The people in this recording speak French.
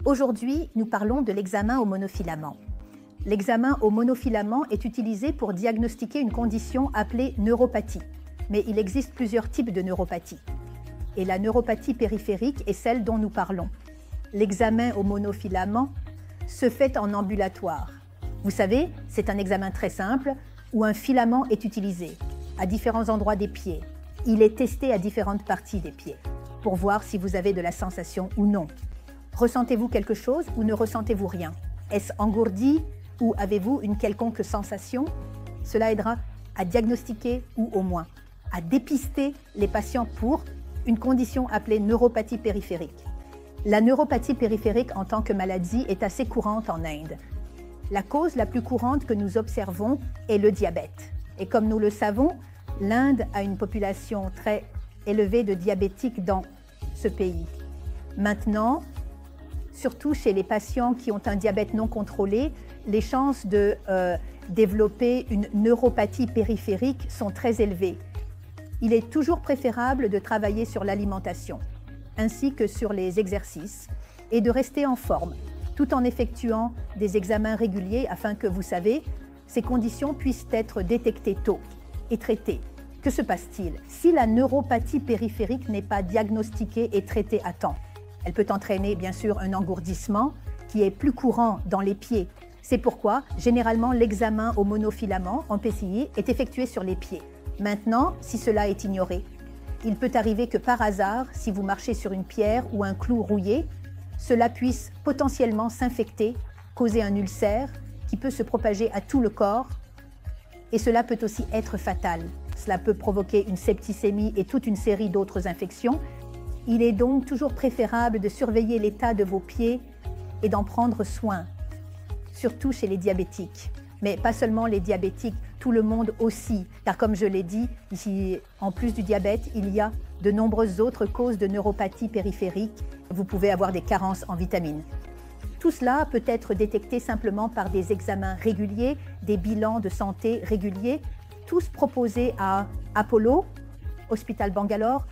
Aujourd'hui, nous parlons de l'examen au monofilament. L'examen au monofilament est utilisé pour diagnostiquer une condition appelée neuropathie. Mais il existe plusieurs types de neuropathie. Et la neuropathie périphérique est celle dont nous parlons. L'examen au monofilament se fait en ambulatoire. Vous savez, c'est un examen très simple où un filament est utilisé à différents endroits des pieds. Il est testé à différentes parties des pieds pour voir si vous avez de la sensation ou non. Ressentez-vous quelque chose ou ne ressentez-vous rien? Est-ce engourdi ou avez-vous une quelconque sensation? Cela aidera à diagnostiquer ou au moins à dépister les patients pour une condition appelée neuropathie périphérique. La neuropathie périphérique en tant que maladie est assez courante en Inde. La cause la plus courante que nous observons est le diabète. Et comme nous le savons, l'Inde a une population très élevée de diabétiques dans ce pays. Maintenant, surtout chez les patients qui ont un diabète non contrôlé, les chances de développer une neuropathie périphérique sont très élevées. Il est toujours préférable de travailler sur l'alimentation, ainsi que sur les exercices, et de rester en forme, tout en effectuant des examens réguliers afin que, vous savez, ces conditions puissent être détectées tôt et traitées. Que se passe-t-il si la neuropathie périphérique n'est pas diagnostiquée et traitée à temps? Elle peut entraîner bien sûr un engourdissement qui est plus courant dans les pieds. C'est pourquoi, généralement, l'examen au monofilament en PCI est effectué sur les pieds. Maintenant, si cela est ignoré, il peut arriver que par hasard, si vous marchez sur une pierre ou un clou rouillé, cela puisse potentiellement s'infecter, causer un ulcère qui peut se propager à tout le corps et cela peut aussi être fatal. Cela peut provoquer une septicémie et toute une série d'autres infections. Il est donc toujours préférable de surveiller l'état de vos pieds et d'en prendre soin, surtout chez les diabétiques. Mais pas seulement les diabétiques, tout le monde aussi, car comme je l'ai dit, ici, en plus du diabète, il y a de nombreuses autres causes de neuropathie périphérique. Vous pouvez avoir des carences en vitamines. Tout cela peut être détecté simplement par des examens réguliers, des bilans de santé réguliers, tous proposés à Apollo, Hôpital Bangalore,